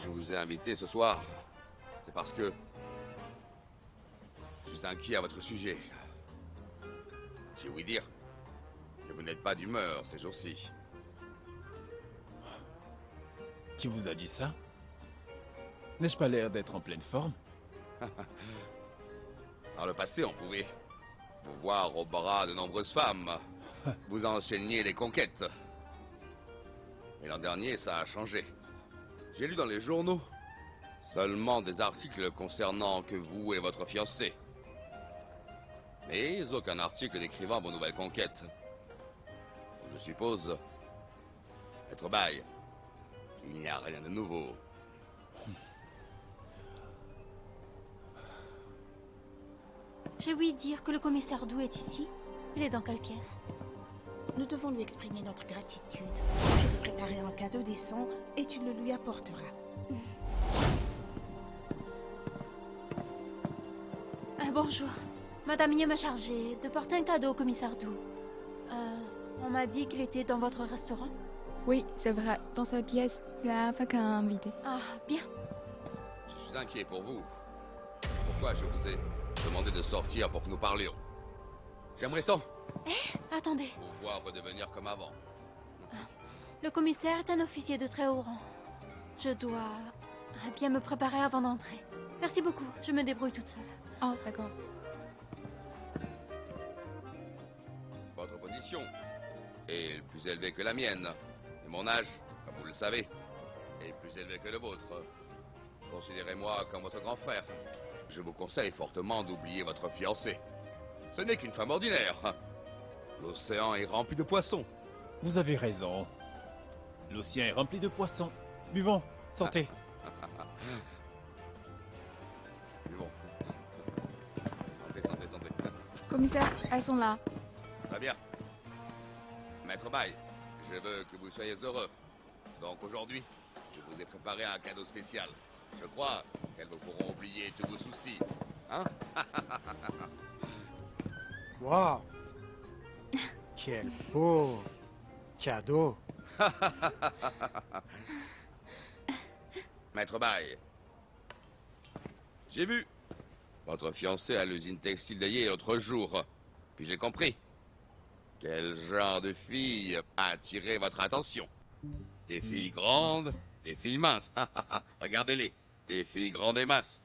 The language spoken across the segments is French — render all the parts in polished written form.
je vous ai invité ce soir, c'est parce que je suis inquiet à votre sujet. J'ai ouï dire que vous n'êtes pas d'humeur ces jours-ci. Qui vous a dit ça? N'ai-je pas l'air d'être en pleine forme? Dans le passé, on pouvait vous voir au bras de nombreuses femmes. Vous enchaîniez les conquêtes. Et l'an dernier, ça a changé. J'ai lu dans les journaux seulement des articles concernant que vous et votre fiancé. Mais aucun article décrivant vos nouvelles conquêtes. Donc je suppose, Maître Baye, il n'y a rien de nouveau. J'ai ouï dire que le commissaire Dou est ici. Il est dans quelle pièce? Nous devons lui exprimer notre gratitude. Je vais préparer un cadeau décent et tu le lui apporteras. Bonjour. Madame Yé m'a chargé de porter un cadeau au commissaire Dou. On m'a dit qu'il était dans votre restaurant. Oui, c'est vrai. Dans sa pièce, il a un fac à inviter. Ah, bien. Je suis inquiet pour vous. Pourquoi je vous ai demandé de sortir pour que nous parlions? J'aimerais tant Attendez. vous voir redevenir comme avant. Le commissaire est un officier de très haut rang. Je dois bien me préparer avant d'entrer. Merci beaucoup. Je me débrouille toute seule. Oh, d'accord. Votre position est plus élevée que la mienne. Et mon âge, comme vous le savez, est plus élevé que le vôtre. Considérez-moi comme votre grand frère. Je vous conseille fortement d'oublier votre fiancée. Ce n'est qu'une femme ordinaire. L'océan est rempli de poissons. Vous avez raison. L'océan est rempli de poissons. Buvons, sortez. Bon. Santé. Commissaire, elles sont là. Très bien. Maître Baye, je veux que vous soyez heureux. Donc aujourd'hui, je vous ai préparé un cadeau spécial. Je crois qu'elles vous feront oublier tous vos soucis. Hein? Waouh! Quel beau cadeau! Maître Baye, j'ai vu votre fiancée à l'usine textile d'Aillé l'autre jour. Puis j'ai compris. Quel genre de fille a attiré votre attention? Des filles grandes, des filles minces. Regardez-les. Des filles grandes et minces.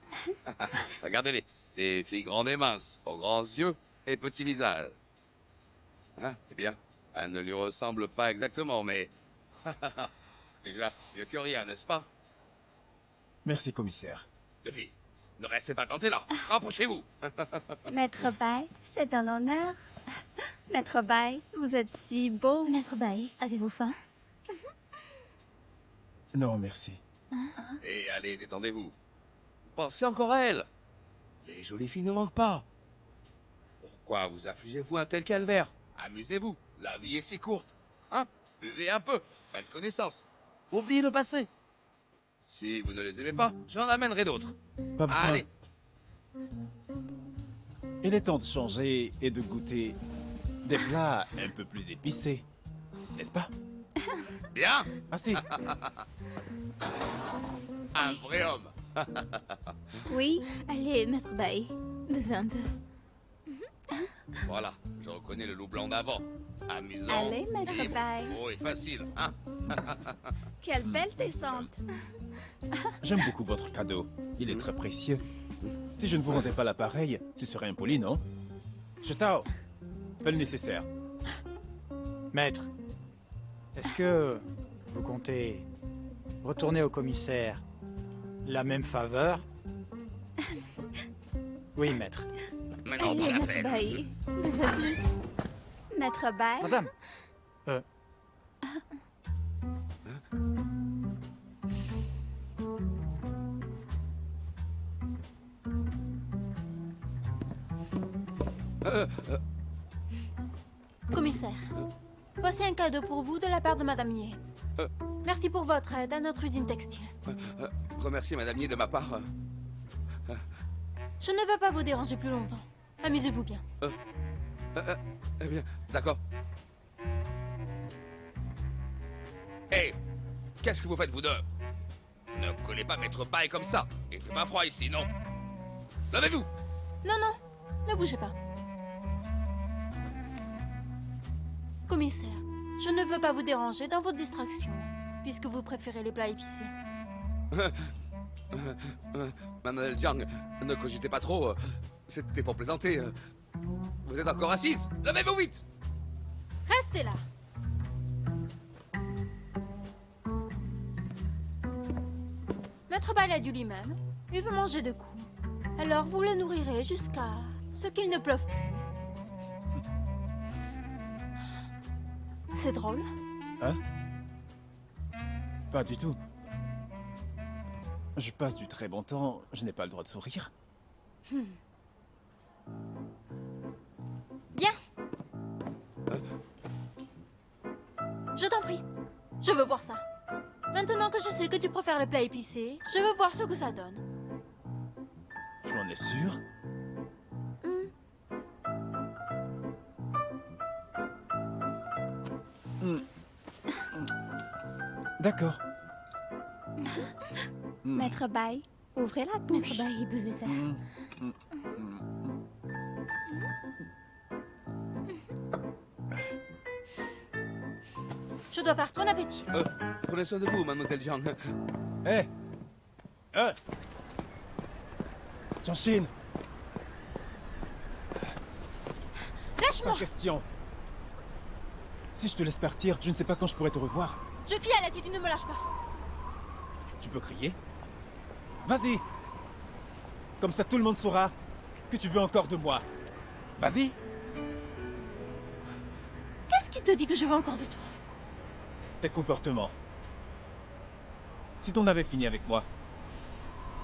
Regardez-les. Des filles grandes et minces, aux grands yeux et petits visages. Hein? Eh bien, elle ne lui ressemble pas exactement, mais... c'est déjà mieux que rien, n'est-ce pas? Merci, commissaire. Les filles, ne restez pas plantés là. Rapprochez-vous. Maître Baye, c'est un honneur. Maître Baye, vous êtes si beau. Maître Baye, avez-vous faim? Non, merci. Et allez, détendez-vous. Pensez encore à elle. Les jolies filles ne manquent pas. Pourquoi vous affligez-vous un tel calvaire? Amusez-vous, la vie est si courte. Hein? Buvez un peu, faites connaissance. Oubliez le passé. Si vous ne les aimez pas, j'en amènerai d'autres. Pas besoin. Allez. Il est temps de changer et de goûter des plats un peu plus épicés. N'est-ce pas? Bien. Assez. Un vrai homme. Oui, Allez, Maître Baye, buvez un peu. Voilà, je reconnais le loup blanc d'avant. Amusant. allez, Maître libre, Baye. beau et facile, hein? Quelle belle descente. J'aime beaucoup votre cadeau. Il est très précieux. Si je ne vous rendais pas l'appareil, ce serait impoli, non? Chetao, fais le nécessaire. Maître, est-ce que vous comptez retourner au commissaire la même faveur? Oui, maître. Maintenant, Allez, pas la Maître peine. Baye, buvez plus. Maître Baye, Madame, Commissaire, voici un cadeau pour vous de la part de Madame Yé. Merci pour votre aide à notre usine textile. Remerciez Madame Yé de ma part. Je ne veux pas vous déranger plus longtemps. Amusez-vous bien. Eh bien, d'accord. Hé, qu'est-ce que vous faites, vous deux? Ne collez pas Maître Bail comme ça. Il fait pas froid ici, non? Lavez-vous! Non, non, ne bougez pas. Commissaire, je ne veux pas vous déranger dans votre distraction, puisque vous préférez les plats épicés. Mademoiselle Jiang, ne cogitez pas trop. C'était pour plaisanter. Vous êtes encore assise? Lavez-vous vite! Restez là. Maître Bail a dit lui-même, il veut manger de coups. Alors vous le nourrirez jusqu'à ce qu'il ne pleuve plus. C'est drôle. Hein? Pas du tout. Je passe du très bon temps, je n'ai pas le droit de sourire. Bien. Je t'en prie. Je veux voir ça. Maintenant que je sais que tu préfères les plats épicés, je veux voir ce que ça donne. Tu en es sûr? D'accord. Maître Bail, ouvrez la bouche. Maître Bail, buvez ça. Je dois faire ton appétit. Prenez soin de vous, mademoiselle Jiang. Hé! Jiangxin, pas Lâche-moi. question. Si je te laisse partir, je ne sais pas quand je pourrai te revoir. Je crie à l'aide si tu ne me lâches pas. Tu peux crier. Vas-y. Comme ça, tout le monde saura que tu veux encore de moi. Vas-y. Qu'est-ce qui te dit que je veux encore de toi? Tes comportements. Si t'en avais fini avec moi,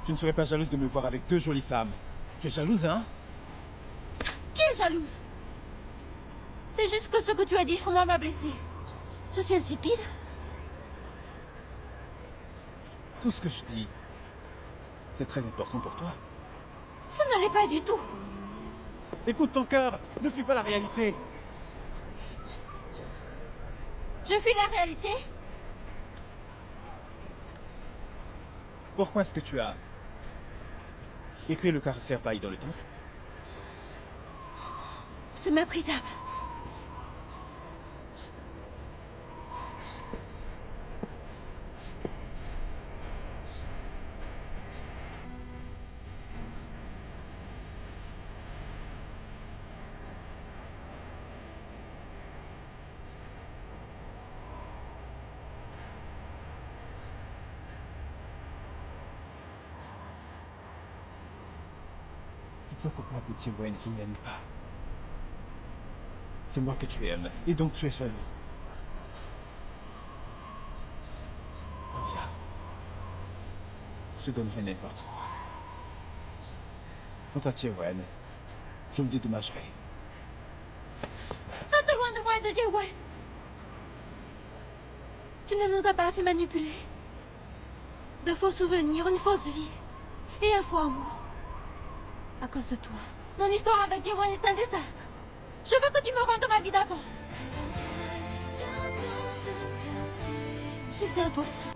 tu ne serais pas jalouse de me voir avec deux jolies femmes. Tu es jalouse, hein? Qui est jalouse? C'est juste que ce que tu as dit sur moi m'a blessé. Je suis insipide. Tout ce que je dis, c'est très important pour toi. Ce ne l'est pas du tout. Écoute ton cœur, ne fuis pas la réalité. Je fuis la réalité. Pourquoi est-ce que tu as écrit le caractère Bail dans le temple? C'est méprisable. Tu te sens pourquoi petit Wen qui n'aime pas? C'est moi que tu aimes, et donc tu es jalouse. Viens. Je te donnerai n'importe quoi. Quant à Tiewen, je me dédommagerai. Reste loin de moi et de Jiewei. Tu ne nous as pas assez manipulés. De faux souvenirs, une fausse vie. Et un faux amour. À cause de toi, mon histoire avec Jiewei est un désastre. Je veux que tu me rendes ma vie d'avant. Si c'est impossible,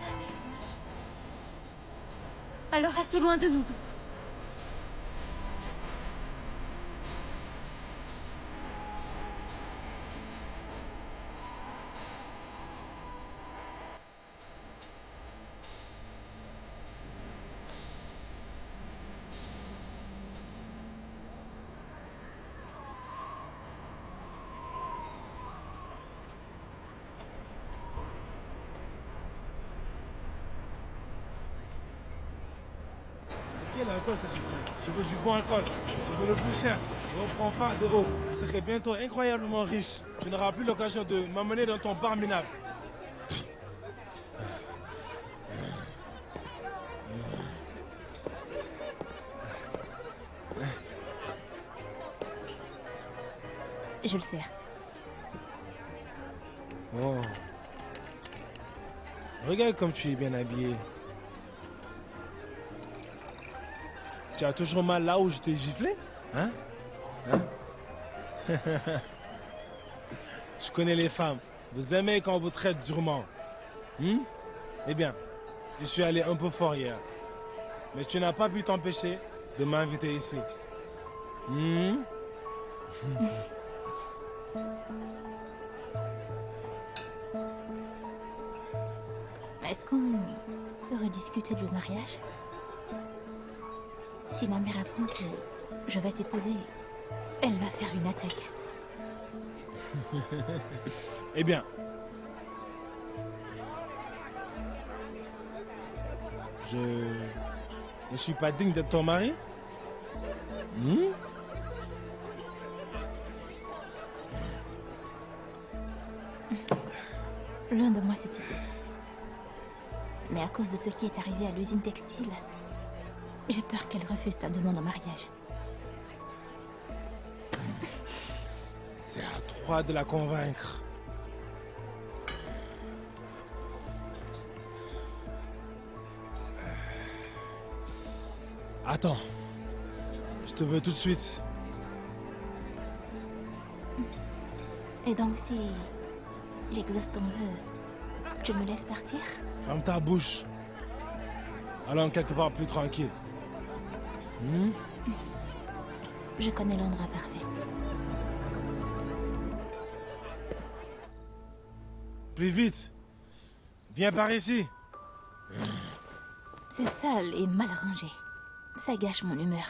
alors reste loin de nous deux. Quel alcool s'agit-il? Je veux du bon alcool. Je veux le plus cher. Je reprends pas d'euros. Je serai bientôt incroyablement riche. Tu n'auras plus l'occasion de m'amener dans ton bar minable. Je le sers. Oh. Regarde comme tu es bien habillé. Tu as toujours mal là où je t'ai giflé? Hein? Je connais les femmes. Vous aimez quand on vous traite durement. Eh bien, Je suis allé un peu fort hier. Mais tu n'as pas pu t'empêcher de m'inviter ici. Est-ce qu'on peut rediscuter du mariage? Si ma mère apprend que je vais t'épouser, elle va faire une attaque. Eh bien. Je ne suis pas digne d'être ton mari? Loin de moi cette idée. Mais à cause de ce qui est arrivé à l'usine textile, j'ai peur qu'elle refuse ta demande en mariage. C'est à toi de la convaincre. Attends. Je te veux tout de suite. Et donc si j'exauce ton vœu, tu me laisses partir? Ferme ta bouche. Allons quelque part plus tranquille. Je connais l'endroit parfait. Plus vite. Viens par ici. C'est sale et mal rangé. Ça gâche mon humeur.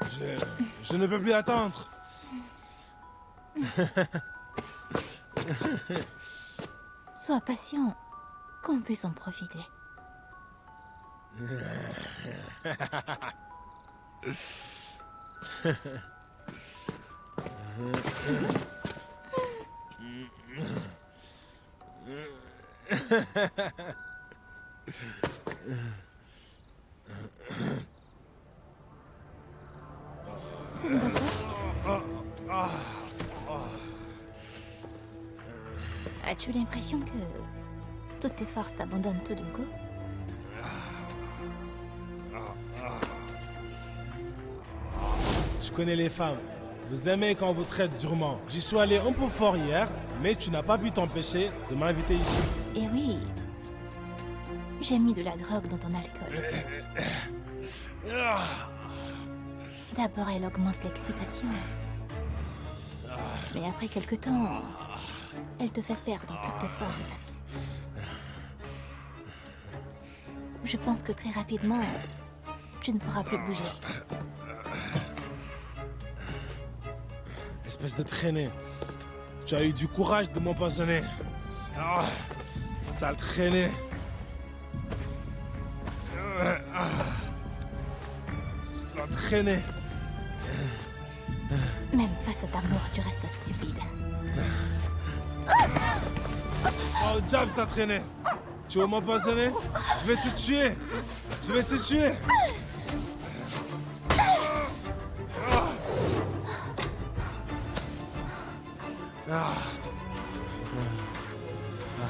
Je ne peux plus attendre. Sois patient, qu'on puisse en profiter. Ça ne va pas? As-tu l'impression que toutes tes forces t'abandonnent tout d'un coup? Je connais les femmes. Vous aimez quand on vous traite durement. J'y suis allé un peu fort hier, mais tu n'as pas pu t'empêcher de m'inviter ici. Eh oui. J'ai mis de la drogue dans ton alcool. D'abord, elle augmente l'excitation. Mais après quelque temps, elle te fait perdre toutes tes forces. Je pense que très rapidement, tu ne pourras plus bouger. Espèce de traînée. Tu as eu du courage de m'empoisonner. Sale traînée. Sale traînée. Même face à ta mort, tu restes stupide. Oh, diable, ça traînait. Tu veux m'empoisonner? Je vais te tuer. Je vais te tuer.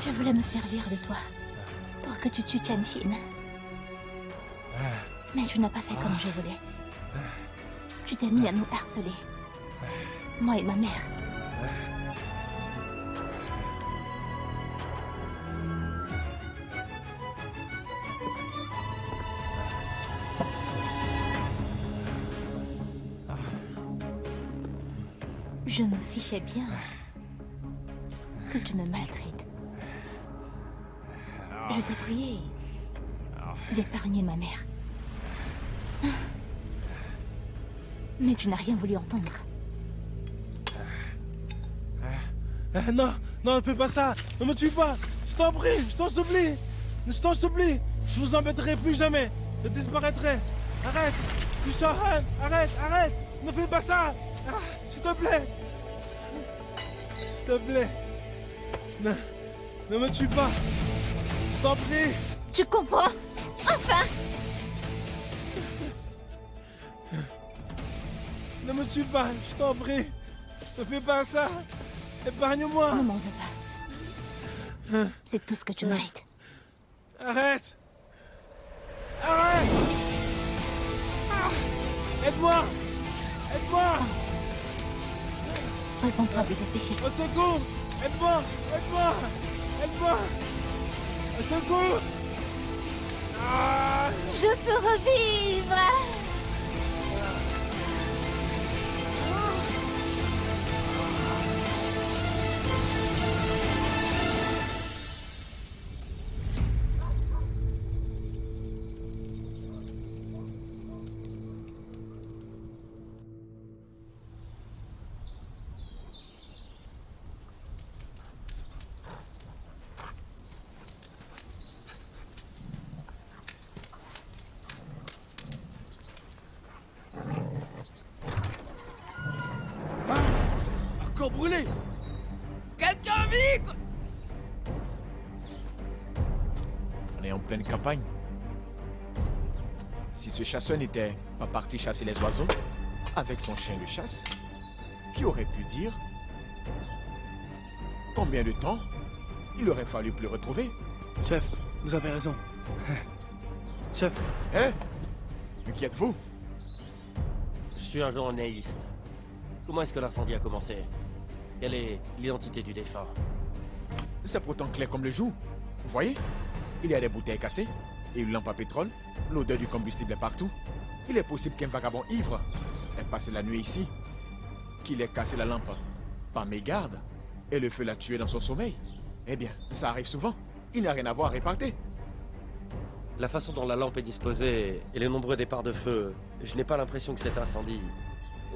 Je voulais me servir de toi pour que tu tues Tianjin. Mais tu n'as pas fait comme je voulais. Tu t'es mis à nous harceler. Moi et ma mère. Je me fichais bien que tu me maltraites. Je t'ai prié d'épargner ma mère. Mais tu n'as rien voulu entendre. Non, non, ne fais pas ça. Ne me tue pas. Je t'en prie, je t'en supplie. Je t'en supplie. Je vous embêterai plus jamais. Je disparaîtrai. Arrête. Kushahan, arrête, arrête. Ne fais pas ça. S'il te plaît. S'il te plaît. Ne me tue pas. Je t'en prie. Tu comprends? Enfin! Ne me tue pas, je t'en prie. Ne fais pas ça. Épargne-moi. Ne m'en veux pas. C'est tout ce que tu mérites. Arrête. Arrête. Aide-moi. Aide-moi. Réponds-toi de tes péchés. Au secours. Aide-moi. Aide-moi. Aide-moi. Secours! Ah! Je peux revivre. Encore brûlé! Quelqu'un vite! On est en pleine campagne. Si ce chasseur n'était pas parti chasser les oiseaux avec son chien de chasse, qui aurait pu dire combien de temps il aurait fallu pour le retrouver? Chef, vous avez raison. Chef, Hein? Mais qui êtes-vous? Je suis un journaliste. Comment est-ce que l'incendie a commencé? Quelle est l'identité du défunt? C'est pourtant clair comme le jour. Vous voyez? Il y a des bouteilles cassées et une lampe à pétrole. L'odeur du combustible est partout. Il est possible qu'un vagabond ivre ait passé la nuit ici, qu'il ait cassé la lampe par mégarde et le feu l'a tué dans son sommeil. Eh bien, ça arrive souvent. Il n'y a rien à voir à répartir. La façon dont la lampe est disposée et les nombreux départs de feu, je n'ai pas l'impression que cet incendie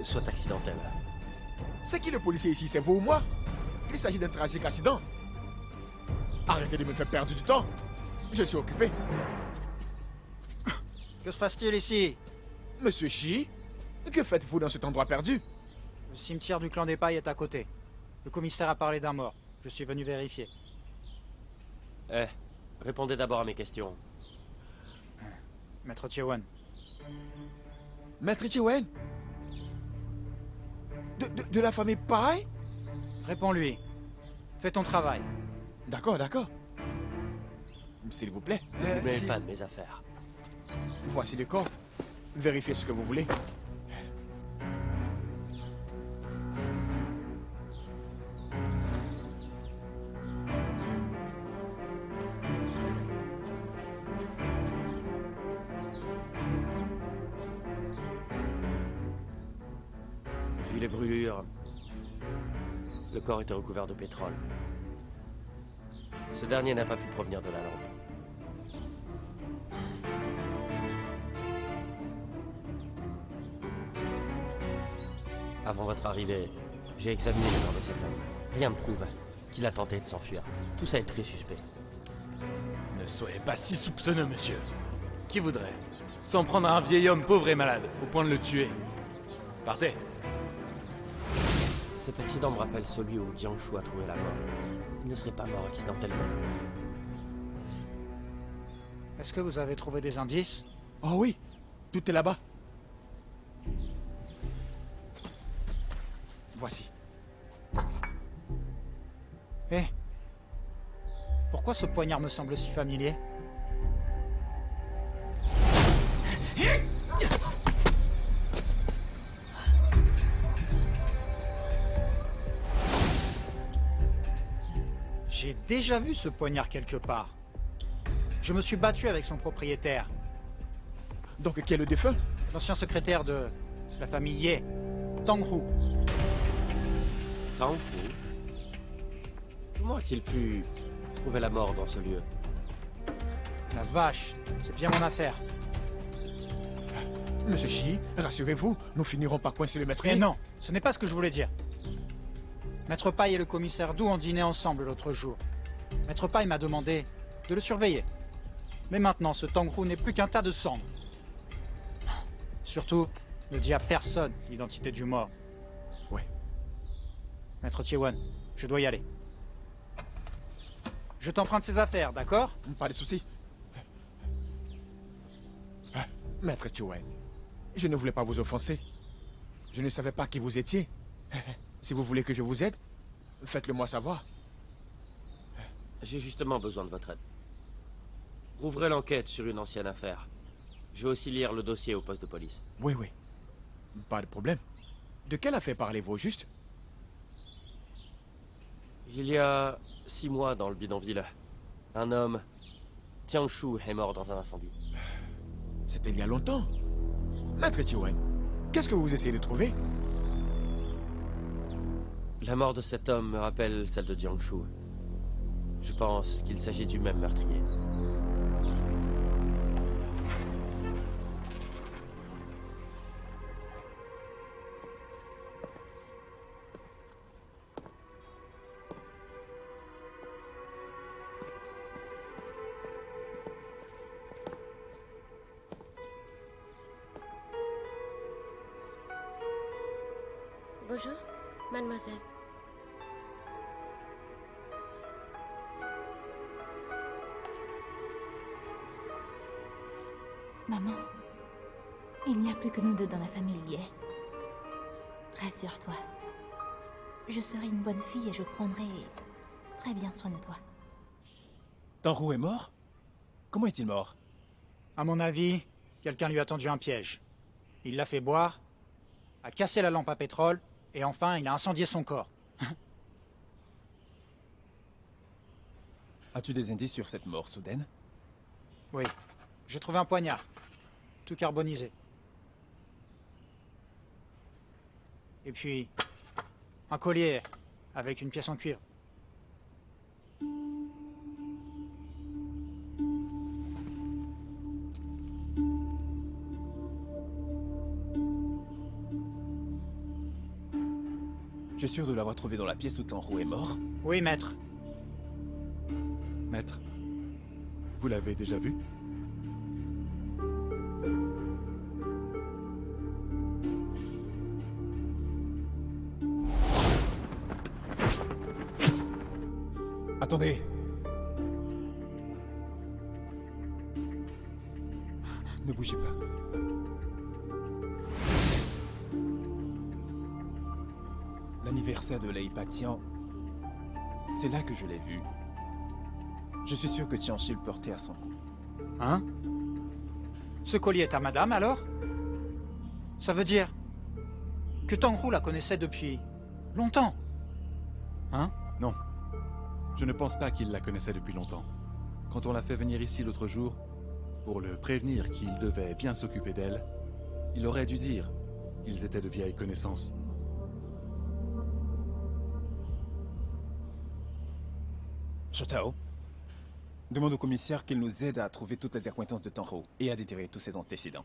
soit accidentel. C'est qui le policier ici? C'est vous ou moi? Il s'agit d'un tragique accident. Arrêtez de me faire perdre du temps. Je suis occupé. Que se passe-t-il ici? Monsieur Shi, que faites-vous dans cet endroit perdu? Le cimetière du clan des Pailles est à côté. Le commissaire a parlé d'un mort. Je suis venu vérifier. Répondez d'abord à mes questions. Maître Tiewen, Maître Tiewen? De la famille Pai? réponds-lui. Fais ton travail. D'accord, d'accord. S'il vous plaît, Ne vous mêlez pas de mes affaires. voici le corps. Vérifiez ce que vous voulez. Vu les brûlures, le corps était recouvert de pétrole. Ce dernier n'a pas pu provenir de la lampe. Avant votre arrivée, j'ai examiné le corps de cet homme. Rien ne prouve qu'il a tenté de s'enfuir. Tout ça est très suspect. Ne soyez pas si soupçonneux, monsieur. Qui voudrait s'en prendre à un vieil homme pauvre et malade, au point de le tuer? Partez. Cet accident me rappelle celui où Jiangshu a trouvé la mort. Il ne serait pas mort accidentellement. Est-ce que vous avez trouvé des indices? Oh oui, tout est là-bas. Voici. Eh, pourquoi ce poignard me semble si familier? J'ai déjà vu ce poignard quelque part. Je me suis battu avec son propriétaire, Donc qui est le défunt? l'ancien secrétaire de la famille Ye, Tang Hu. Tang Hu? Comment a-t-il pu trouver la mort dans ce lieu? La vache, c'est bien mon affaire. Monsieur Shi, rassurez-vous, nous finirons par coincer le maître. Mais non, ce n'est pas ce que je voulais dire. Maître Pai et le commissaire Du ont dîné ensemble l'autre jour. Maître Pai m'a demandé de le surveiller. Mais maintenant, ce Tang Hu n'est plus qu'un tas de cendres. Surtout, ne dis à personne l'identité du mort. Ouais. Maître Tiewen, je dois y aller. Je t'emprunte ses affaires, d'accord? Pas de souci. Maître Tiewen, je ne voulais pas vous offenser. Je ne savais pas qui vous étiez. Si vous voulez que je vous aide, faites-le moi savoir. J'ai justement besoin de votre aide. Rouvrez l'enquête sur une ancienne affaire. Je vais aussi lire le dossier au poste de police. Oui, oui. Pas de problème. De quelle affaire parlez-vous au juste? Il y a 6 mois dans le bidonville, un homme Tianshu est mort dans un incendie. C'était il y a longtemps. Maître Chiwen, qu'est-ce que vous essayez de trouver? La mort de cet homme me rappelle celle de Jiangshu. Je pense qu'il s'agit du même meurtrier. Bonjour, mademoiselle. Maman, il n'y a plus que nous deux dans la famille Lié. Rassure-toi. Je serai une bonne fille et je prendrai très bien soin de toi. Tanrou est mort? Comment est-il mort? À mon avis, quelqu'un lui a tendu un piège. Il l'a fait boire, a cassé la lampe à pétrole, et enfin, il a incendié son corps. As-tu des indices sur cette mort soudaine? Oui, j'ai trouvé un poignard, tout carbonisé. Et puis, un collier avec une pièce en cuivre. Je suis sûr de l'avoir trouvé dans la pièce où Tanrou est mort. Oui, maître. Maître, vous l'avez déjà vu? Attendez. Ne bougez pas. L'anniversaire de Lei Patian, c'est là que je l'ai vu. Je suis sûr que Tianchi le portait à son cou. Hein? Ce collier est à madame, alors? Ça veut dire que Tangrou la connaissait depuis longtemps. Hein? Non. Je ne pense pas qu'il la connaissait depuis longtemps. Quand on l'a fait venir ici l'autre jour, pour le prévenir qu'il devait bien s'occuper d'elle, il aurait dû dire qu'ils étaient de vieilles connaissances. Shotao, demande au commissaire qu'il nous aide à trouver toutes les accointances de Tanrou et à déterrer tous ses antécédents.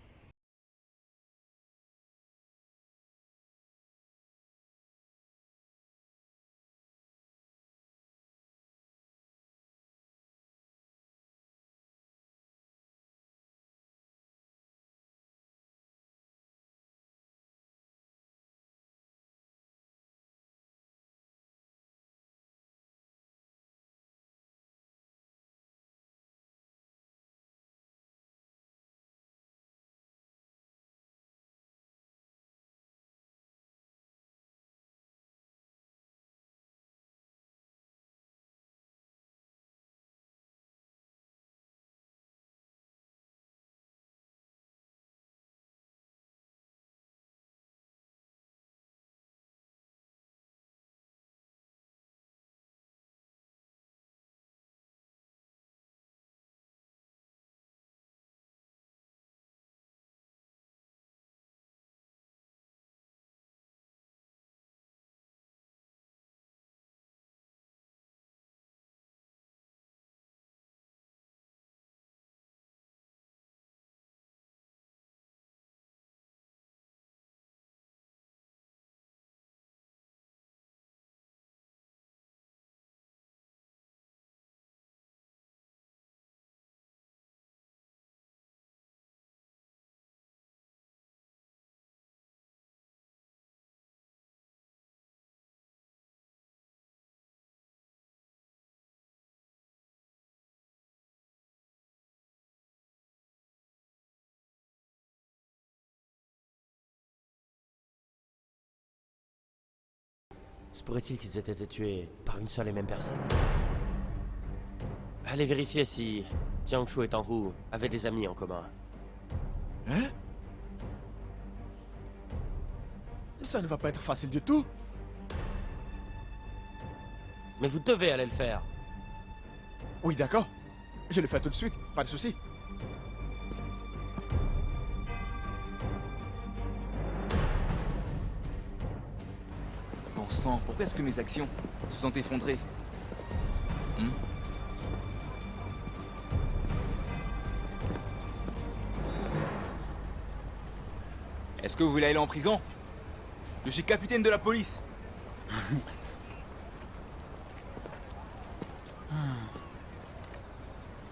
Se pourrait-il qu'ils aient été tués par une seule et même personne? Allez vérifier si Jiangshu et Tanrou avaient des amis en commun. Hein? Ça ne va pas être facile du tout. Mais vous devez aller le faire. Oui, d'accord. Je le fais tout de suite, pas de souci. Bon sang, pourquoi est-ce que mes actions se sont effondrées? Est-ce que vous voulez aller en prison? Je suis capitaine de la police.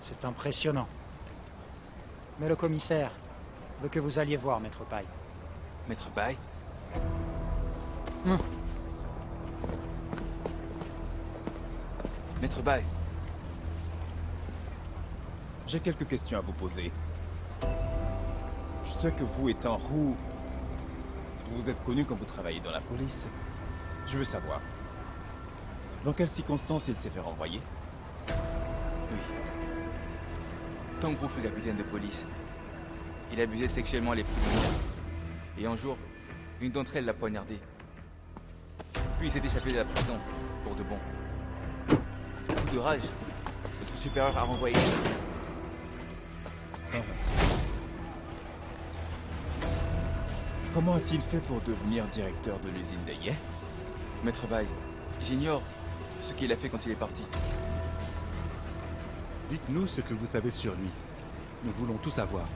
C'est impressionnant. Mais le commissaire veut que vous alliez voir Maître Paille. Maître Paille? Maître Paille. J'ai quelques questions à vous poser. Je sais que vous, étant roux, vous êtes connu quand vous travaillez dans la police. Je veux savoir, dans quelles circonstances il s'est fait renvoyer? Oui. Tangrou fut capitaine de police. Il abusait sexuellement les prisonnières. Et un jour, une d'entre elles l'a poignardé. Puis il s'est échappé de la prison, pour de bon. Coup de rage, notre supérieur a renvoyé. Comment a-t-il fait pour devenir directeur de l'usine d'Ayet? Maître Baye, j'ignore ce qu'il a fait quand il est parti. Dites-nous ce que vous savez sur lui. Nous voulons tout savoir.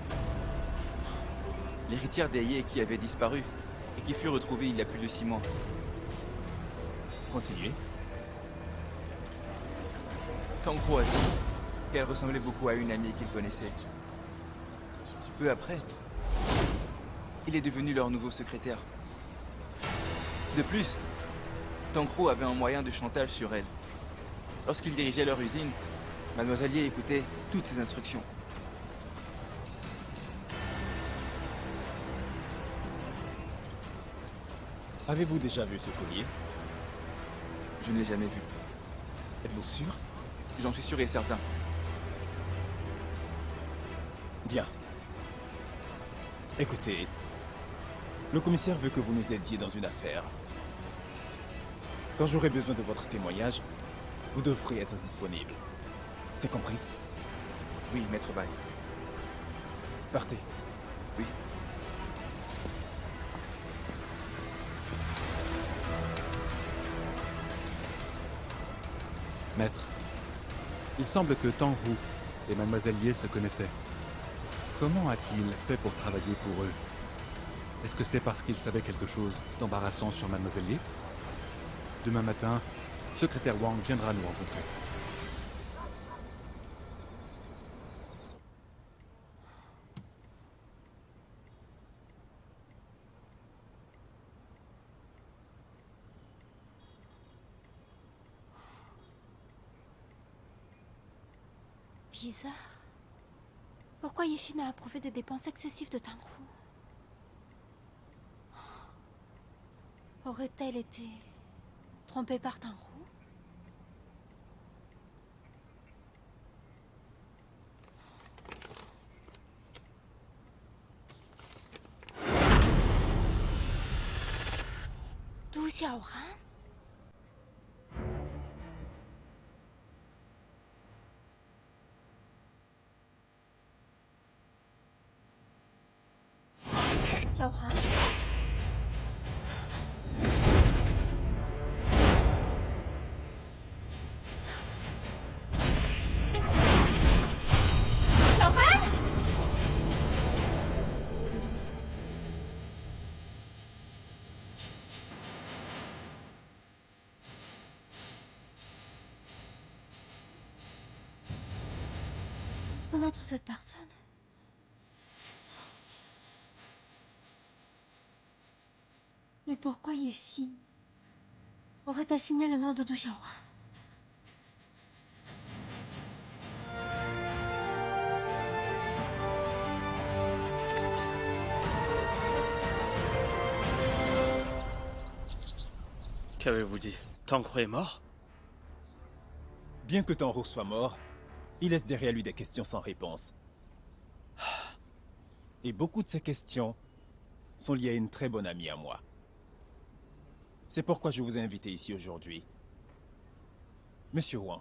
L'héritière d'Ayet qui avait disparu et qui fut retrouvée il y a plus de 6 mois. Continuez. Tangrou a dit qu'elle ressemblait beaucoup à une amie qu'il connaissait. Peu après, il est devenu leur nouveau secrétaire. De plus, Tangrou avait un moyen de chantage sur elle. Lorsqu'il dirigeait leur usine, Mademoiselle Ye écoutait toutes ses instructions. Avez-vous déjà vu ce collier? Je ne l'ai jamais vu. Êtes-vous sûr? J'en suis sûr et certain. Bien. Écoutez, le commissaire veut que vous nous aidiez dans une affaire. Quand j'aurai besoin de votre témoignage, vous devrez être disponible. C'est compris? Oui, Maître Baye. Partez. Oui. Maître, il semble que Tangrou et Mademoiselle Ye se connaissaient. Comment a-t-il fait pour travailler pour eux? Est-ce que c'est parce qu'il savait quelque chose d'embarrassant sur Mademoiselle Ye? Demain matin, secrétaire Wang viendra nous rencontrer. Bizarre. Pourquoi Yeshina a approuvé des dépenses excessives de Tangrou? Aurait-elle été trompée par Tangrou? Du Xiaoran? Xiaoran? Connaître cette personne. Mais pourquoi Yeshi aurait-elle signé le nom de Du Xiaoran? Qu'avez-vous dit? Tangrou est mort? Bien que Tangrou soit mort, il laisse derrière lui des questions sans réponse. Et beaucoup de ces questions sont liées à une très bonne amie à moi. C'est pourquoi je vous ai invité ici aujourd'hui. Monsieur Wang,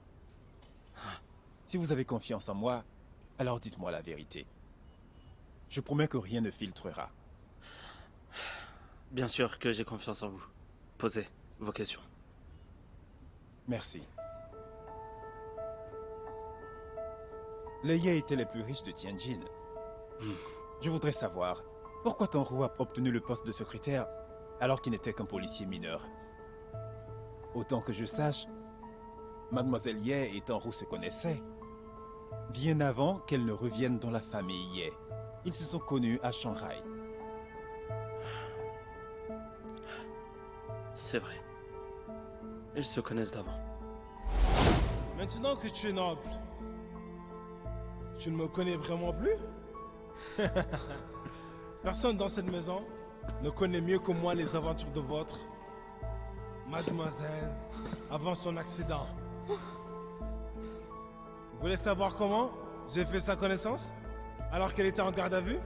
Si vous avez confiance en moi, alors dites-moi la vérité. Je promets que rien ne filtrera. Bien sûr que j'ai confiance en vous. Posez vos questions. Merci. Les Ye étaient les plus riches de Tianjin. Je voudrais savoir, pourquoi Tanru a obtenu le poste de secrétaire alors qu'il n'était qu'un policier mineur? Autant que je sache, Mademoiselle Ye et Tanru se connaissaient. Bien avant qu'elle ne revienne dans la famille Ye. Ils se sont connus à Shanghai. C'est vrai. Ils se connaissent d'avant. Maintenant que tu es noble, tu ne me connais vraiment plus? Personne dans cette maison ne connaît mieux que moi les aventures de votre mademoiselle avant son accident. Vous voulez savoir comment j'ai fait sa connaissance alors qu'elle était en garde à vue?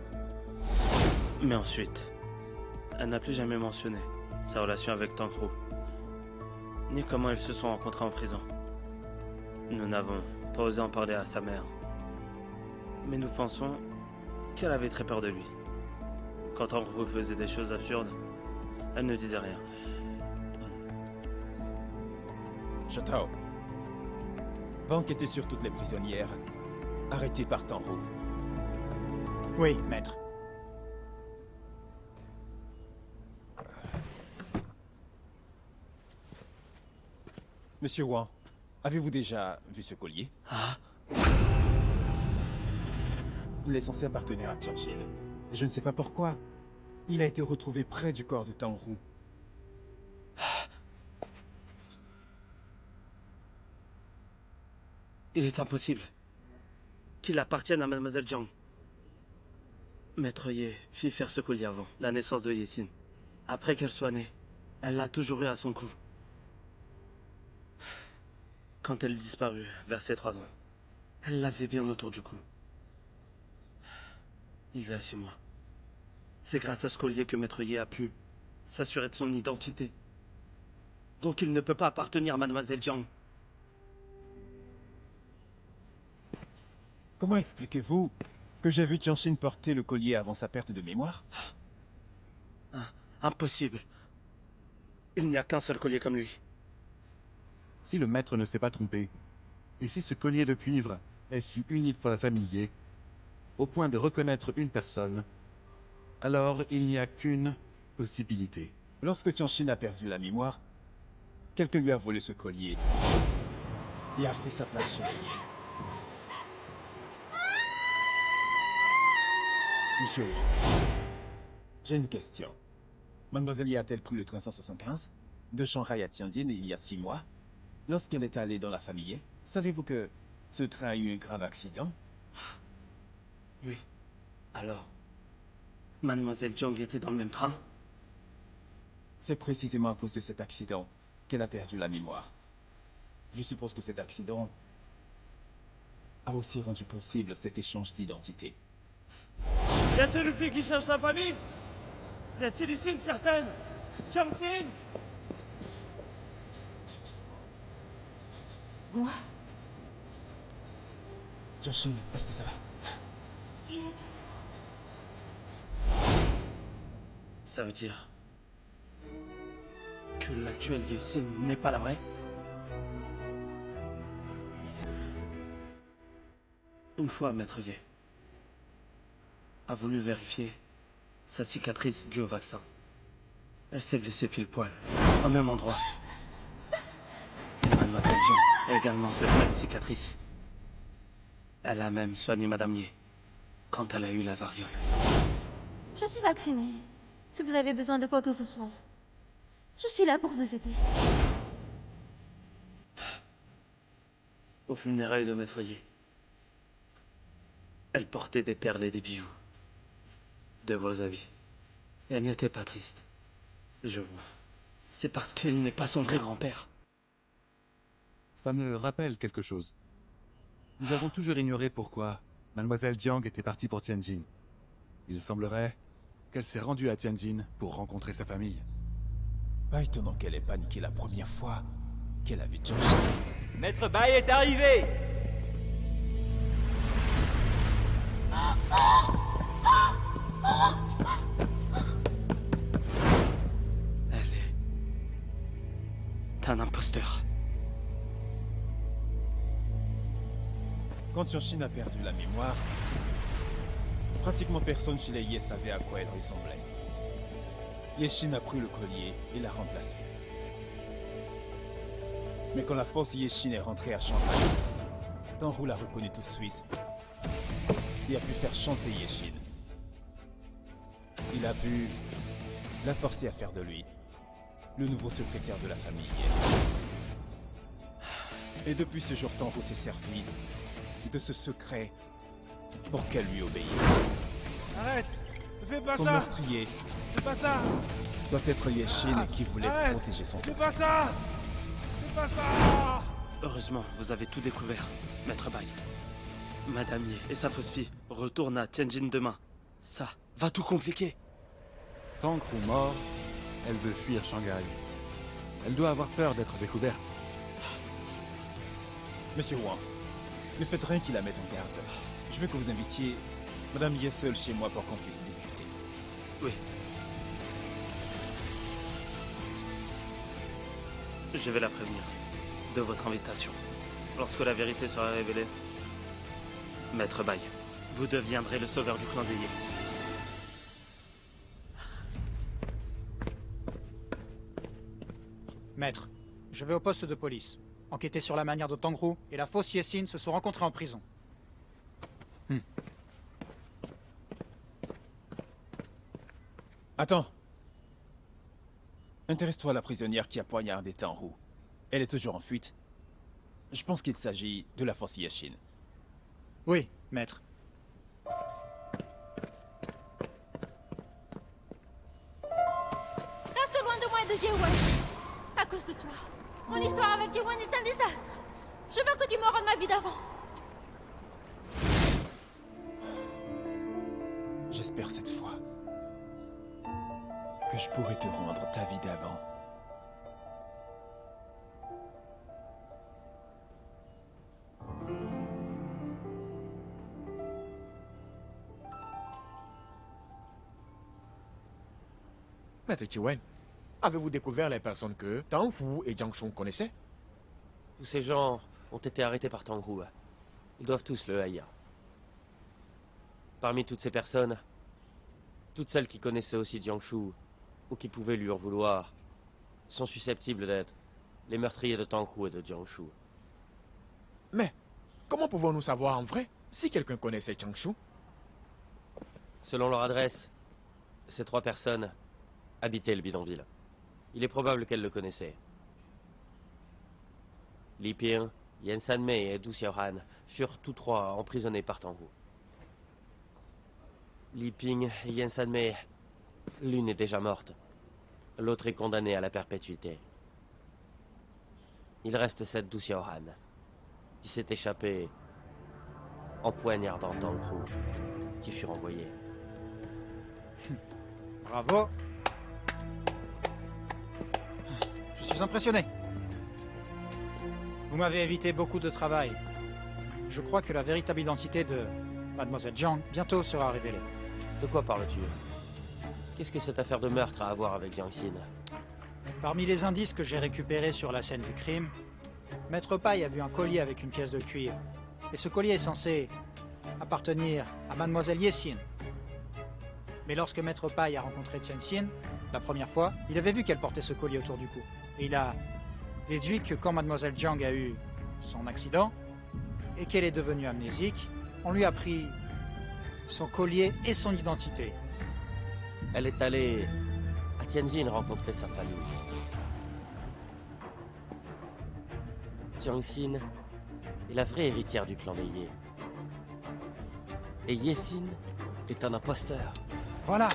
Mais ensuite, elle n'a plus jamais mentionné sa relation avec Tanru, ni comment ils se sont rencontrés en prison. Nous n'avons pas osé en parler à sa mère, mais nous pensons qu'elle avait très peur de lui. Quand Tanru faisait des choses absurdes, elle ne disait rien. Shatao, va enquêter sur toutes les prisonnières arrêtées par Tanru. Oui, maître. Monsieur Wang, avez-vous déjà vu ce collier? Ah? Il est censé appartenir à Churchill. Et je ne sais pas pourquoi. Il a été retrouvé près du corps de Tanru. Il est impossible qu'il appartienne à Mademoiselle Jiang. Maître Ye fit faire ce collier avant la naissance de Yesin. Après qu'elle soit née, elle l'a toujours eu à son cou. Quand elle disparut vers ses 3 ans, elle l'avait bien autour du cou. Il y a 6 mois. C'est grâce à ce collier que Maître Ye a pu s'assurer de son identité. Donc il ne peut pas appartenir à Mademoiselle Jiang. Comment expliquez-vous que j'ai vu Tianjin porter le collier avant sa perte de mémoire? Impossible. Il n'y a qu'un seul collier comme lui. Si le maître ne s'est pas trompé, et si ce collier de cuivre est si unique pour la famille Ye, au point de reconnaître une personne, alors il n'y a qu'une possibilité. Lorsque Tianjin a perdu la mémoire, quelqu'un lui a volé ce collier et a pris sa place chez lui. Monsieur, j'ai une question. Mademoiselle Ye a-t-elle pris le train 175 de Shanghai à Tianjin il y a 6 mois? Lorsqu'elle est allée dans la famille Ye, savez-vous que ce train a eu un grave accident? Oui. Alors, Mademoiselle Jiang était dans le même train? C'est précisément à cause de cet accident qu'elle a perdu la mémoire. Je suppose que cet accident a aussi rendu possible cet échange d'identité. Y a-t-il une fille qui cherche sa famille? Y a-t-il ici une certaine Jiangxin? Moi? Jiangxin, est-ce que ça va? Il est... Ça veut dire que l'actuelle Yesin n'est pas la vraie? Une fois, Maître Ye a voulu vérifier sa cicatrice due au vaccin. Elle s'est blessée pile poil, au même endroit. Mademoiselle Jiang a également cette même cicatrice. Elle a même soigné Madame Ye quand elle a eu la variole. Je suis vaccinée. Si vous avez besoin de quoi que ce soit, je suis là pour vous aider. Au funérailles de Maître Ye, elle portait des perles et des bijoux. De vos habits. Et elle n'était pas triste. Je vois. C'est parce qu'il n'est pas son vrai grand-père. Ça me rappelle quelque chose. Nous avons toujours ignoré pourquoi Mademoiselle Jiang était partie pour Tianjin. Il semblerait qu'elle s'est rendue à Tianjin pour rencontrer sa famille. Pas étonnant qu'elle ait paniqué la première fois qu'elle a vu Tianjin. Maître Bai est arrivé! Elle est un imposteur. Quand Jiangshin a perdu la mémoire, pratiquement personne chez les Ye savait à quoi elle ressemblait. Yeshin a pris le collier et l'a remplacé. Mais quand la force Yeshin est rentrée à Shanghai, Tanru l'a reconnu tout de suite et a pu faire chanter Yeshin. Il a pu la forcer à faire de lui le nouveau secrétaire de la famille Ye. Et depuis ce jour, Tanru s'est servi de ce secret pour qu'elle lui obéisse. Arrête! Ne fais pas Son ça! meurtrier Fais pas ça! doit être Yeshin qui voulait Arrête. protéger son Fais secret. pas ça! Fais pas ça! Heureusement, vous avez tout découvert, Maître Bai. Madame Ye et sa fausse fille retournent à Tianjin demain. Ça va tout compliquer. Tangrou mort, elle veut fuir Shanghai. Elle doit avoir peur d'être découverte. Monsieur Wang, ne faites rien qui la mette en garde. Je veux que vous invitiez Madame Ye seule chez moi pour qu'on puisse discuter. Oui. Je vais la prévenir de votre invitation. Lorsque la vérité sera révélée, Maître Bai, vous deviendrez le sauveur du clan des Ye. Maître, je vais au poste de police. Enquêter sur la manière dont Tangrou et la fausse Yeshin se sont rencontrés en prison. Attends. Intéresse-toi à la prisonnière qui a poignardé Tanru. Elle est toujours en fuite. Je pense qu'il s'agit de la force Yeshin. Oui, maître. Reste loin de moi et de Jiewon. À cause de toi. Mon histoire avec Jiewon est un désastre. Je veux que tu me rendes ma vie d'avant. J'espère cette fois que je pourrai te rendre ta vie d'avant. Maître Jiwen, avez-vous découvert les personnes que Tangrou et Jiang Shun connaissaient? Tous ces gens ont été arrêtés par Tangrou. Ils doivent tous le haïr. Parmi toutes ces personnes, toutes celles qui connaissaient aussi Jiangshu ou qui pouvaient lui en vouloir sont susceptibles d'être les meurtriers de Tangrou et de Jiangshu. Mais comment pouvons-nous savoir en vrai si quelqu'un connaissait Jiangshu? Selon leur adresse, ces trois personnes habitaient le bidonville. Il est probable qu'elles le connaissaient. Li Ping, Yen Sanmei et Du Xiaohan furent tous trois emprisonnés par Tangrou. Li Ping et Yen Sanmei, l'une est déjà morte, l'autre est condamnée à la perpétuité. Il reste cette Du Xiaohan, qui s'est échappée en poignardant Tangrou, qui fut renvoyé. Bravo. Je suis impressionné. Vous m'avez évité beaucoup de travail. Je crois que la véritable identité de Mademoiselle Jiang bientôt sera révélée. De quoi parles-tu? Qu'est-ce que cette affaire de meurtre a à voir avec Jiang Xin? Parmi les indices que j'ai récupérés sur la scène du crime, Maître Pai a vu un collier avec une pièce de cuivre. Et ce collier est censé appartenir à Mademoiselle Yeshin. Mais lorsque Maître Pai a rencontré Tianxin, la première fois, il avait vu qu'elle portait ce collier autour du cou. Et il a déduit que quand Mademoiselle Jiang a eu son accident, et qu'elle est devenue amnésique, on lui a pris son collier et son identité. Elle est allée à Tianjin rencontrer sa famille. Jiangxin est la vraie héritière du clan des Ye. Et Yeshin est un imposteur. Voilà.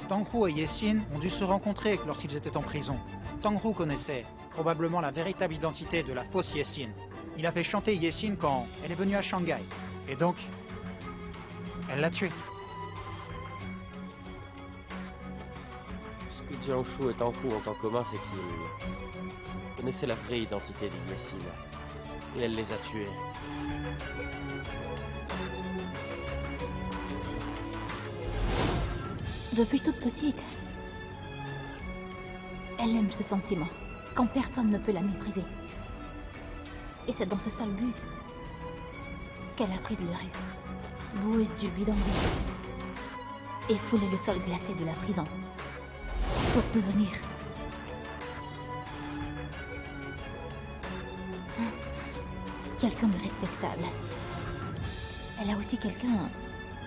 Tangrou et Yeshin ont dû se rencontrer lorsqu'ils étaient en prison. Tangrou connaissait probablement la véritable identité de la fausse Yeshin. Il a fait chanter Yeshin quand elle est venue à Shanghai. Et donc, elle l'a tuée. Ce que Jiangshu et Tangrou ont en commun, c'est qu'ils connaissaient la vraie identité de Yeshin. Et elle les a tués. Depuis toute petite, elle aime ce sentiment, quand personne ne peut la mépriser. Et c'est dans ce seul but qu'elle a pris les rues, boueuse du bidonville, et foulé le sol glacé de la prison, pour devenir quelqu'un de respectable. Elle a aussi quelqu'un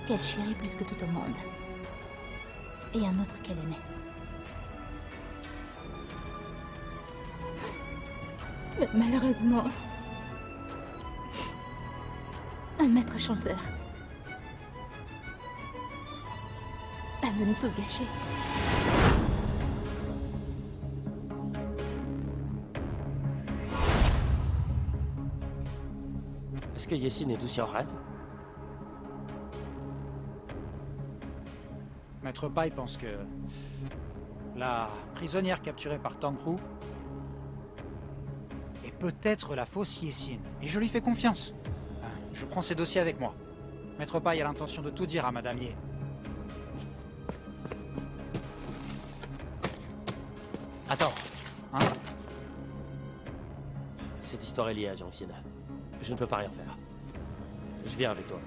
qu'elle chérit plus que tout au monde. Et un autre qu'elle aimait. Mais malheureusement, un maître chanteur a venu tout gâcher. Est-ce que Yessine est aussi en rade? Maître Pai pense que la prisonnière capturée par Tancrou est peut-être la fausse Yessine. Et je lui fais confiance. Je prends ses dossiers avec moi. Maître Pai a l'intention de tout dire à Madame Ye. Attends, hein? Cette histoire est liée à Jiang Xin. Je ne peux pas rien faire. Je viens avec toi.